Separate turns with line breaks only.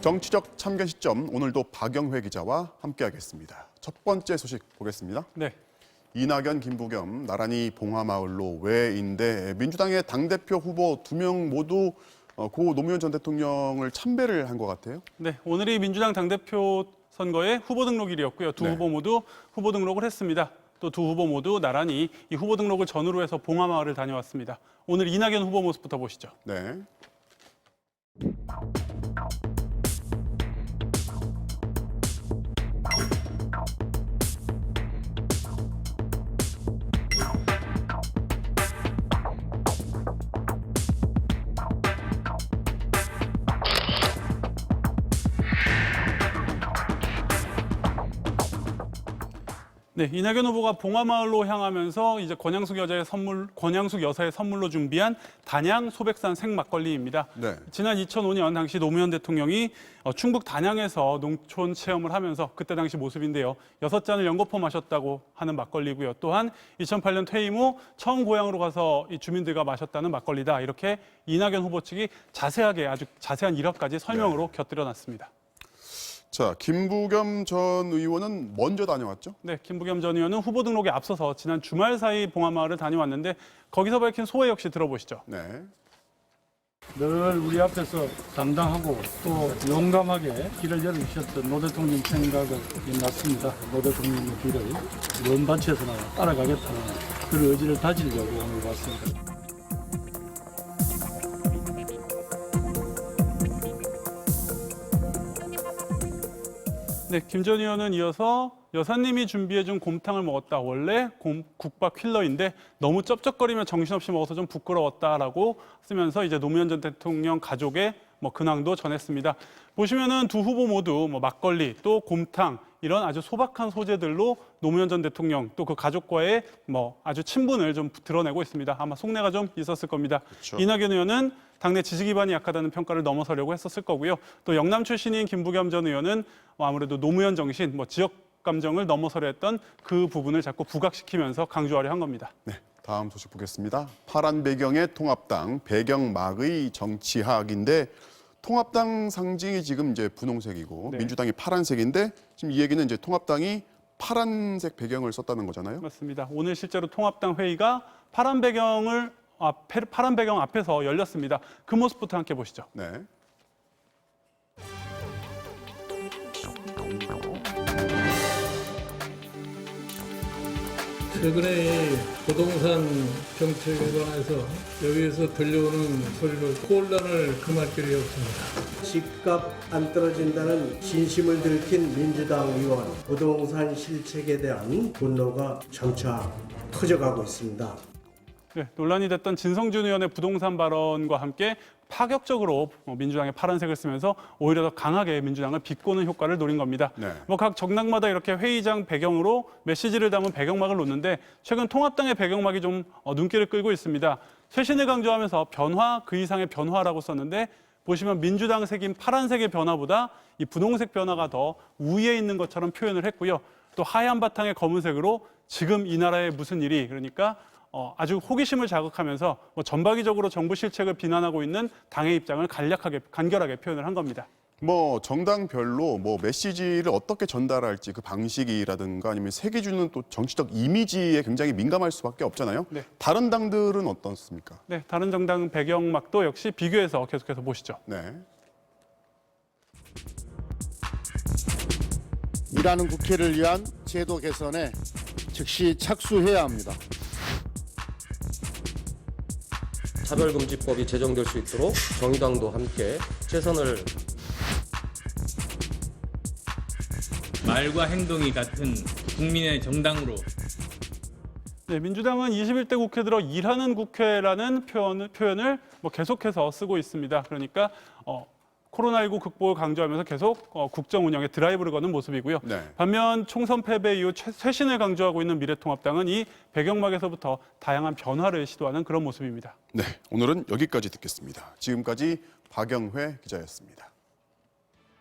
정치적 참견 시점, 오늘도 박영회 기자와 함께하겠습니다. 첫 번째 소식 보겠습니다.
네.
이낙연, 김부겸 나란히 봉화마을로 외인데 민주당의 당대표 후보 2명 모두 고 노무현 전 대통령을 참배를 한 것 같아요.
네, 오늘이 민주당 당대표 선거의 후보 등록일이었고요. 두 후보 모두 후보 등록을 했습니다. 또 두 후보 모두 나란히 이 후보 등록을 전후로 해서 봉화마을을 다녀왔습니다. 오늘 이낙연 후보 모습부터 보시죠.
네.
네, 이낙연 후보가 봉화마을로 향하면서 이제 권양숙 여사의 선물로 준비한 단양 소백산 생막걸리입니다.
네.
지난 2005년 당시 노무현 대통령이 충북 단양에서 농촌 체험을 하면서 그때 당시 모습인데요. 6잔을 연거푸 마셨다고 하는 막걸리고요. 또한 2008년 퇴임 후 처음 고향으로 가서 이 주민들과 마셨다는 막걸리다. 이렇게 이낙연 후보 측이 자세하게 아주 자세한 일화까지 설명으로 곁들여 놨습니다.
자, 김부겸 전 의원은 먼저 다녀왔죠?
네, 김부겸 전 의원은 후보 등록에 앞서서 지난 주말 사이 봉화마을을 다녀왔는데 거기서 밝힌 소회 역시 들어보시죠.
네.
늘 우리 앞에서 당당하고 또 용감하게 길을 열어주셨던 노 대통령 생각을 났습니다. 노 대통령의 길을 먼 밭에서나 따라가겠다는 그 의지를 다지려고 오늘 왔습니다.
네, 김 전 의원은 이어서 여사님이 준비해준 곰탕을 먹었다. 원래 국밥 킬러인데 너무 쩝쩝거리며 정신없이 먹어서 좀 부끄러웠다라고 쓰면서 이제 노무현 전 대통령 가족의 근황도 전했습니다. 보시면은 두 후보 모두 막걸리 또 곰탕 이런 아주 소박한 소재들로 노무현 전 대통령 또 그 가족과의 아주 친분을 좀 드러내고 있습니다. 아마 속내가 좀 있었을 겁니다.
그렇죠.
이낙연 의원은 당내 지지 기반이 약하다는 평가를 넘어서려고 했었을 거고요. 또 영남 출신인 김부겸 전 의원은 아무래도 노무현 정신, 지역 감정을 넘어서려 했던 그 부분을 자꾸 부각시키면서 강조하려 한 겁니다.
네. 다음 소식 보겠습니다. 파란 배경의 통합당, 배경막의 정치학인데 통합당 상징이 지금 이제 분홍색이고
네.
민주당이 파란색인데 지금 이 얘기는 이제 통합당이 파란색 배경을 썼다는 거잖아요.
맞습니다. 오늘 실제로 통합당 회의가 파란 배경 앞에서 열렸습니다. 그 모습부터 함께 보시죠.
네.
최근에 부동산 정책에 관해서 여기에서 들려오는 소리로 혼란을 금할 길이 없습니다.
집값 안 떨어진다는 진심을 들킨 민주당 의원, 부동산 실책에 대한 분노가 점차 커져가고 있습니다.
네, 논란이 됐던 진성준 의원의 부동산 발언과 함께 파격적으로 민주당의 파란색을 쓰면서 오히려 더 강하게 민주당을 비꼬는 효과를 노린 겁니다.
네.
각 정당마다 이렇게 회의장 배경으로 메시지를 담은 배경막을 놓는데 최근 통합당의 배경막이 좀 눈길을 끌고 있습니다. 쇄신을 강조하면서 변화 그 이상의 변화라고 썼는데 보시면 민주당 색인 파란색의 변화보다 이 분홍색 변화가 더 우위에 있는 것처럼 표현을 했고요. 또 하얀 바탕의 검은색으로 지금 이 나라에 무슨 일이 그러니까 아주 호기심을 자극하면서 전방위적으로 정부 실책을 비난하고 있는 당의 입장을 간결하게 표현을 한 겁니다.
정당별로 메시지를 어떻게 전달할지 그 방식이라든가 아니면 색이 주는 또 정치적 이미지에 굉장히 민감할 수밖에 없잖아요.
네.
다른 당들은 어떻습니까?
네, 다른 정당 배경막도 역시 비교해서 계속해서 보시죠.
네.
일하는 국회를 위한 제도 개선에 즉시 착수해야 합니다.
차별금지법이 제정될 수 있도록 정의당도 함께 최선을
말과 행동이 같은 국민의 정당으로.
네, 민주당은 21대 국회 들어 일하는 국회라는 표현을 계속해서 쓰고 있습니다. 그러니까 코로나19 극복을 강조하면서 계속 국정 운영에 드라이브를 거는 모습이고요.
네.
반면 총선 패배 이후 쇄신을 강조하고 있는 미래통합당은 이 배경막에서부터 다양한 변화를 시도하는 그런 모습입니다.
네, 오늘은 여기까지 듣겠습니다. 지금까지 박영회 기자였습니다.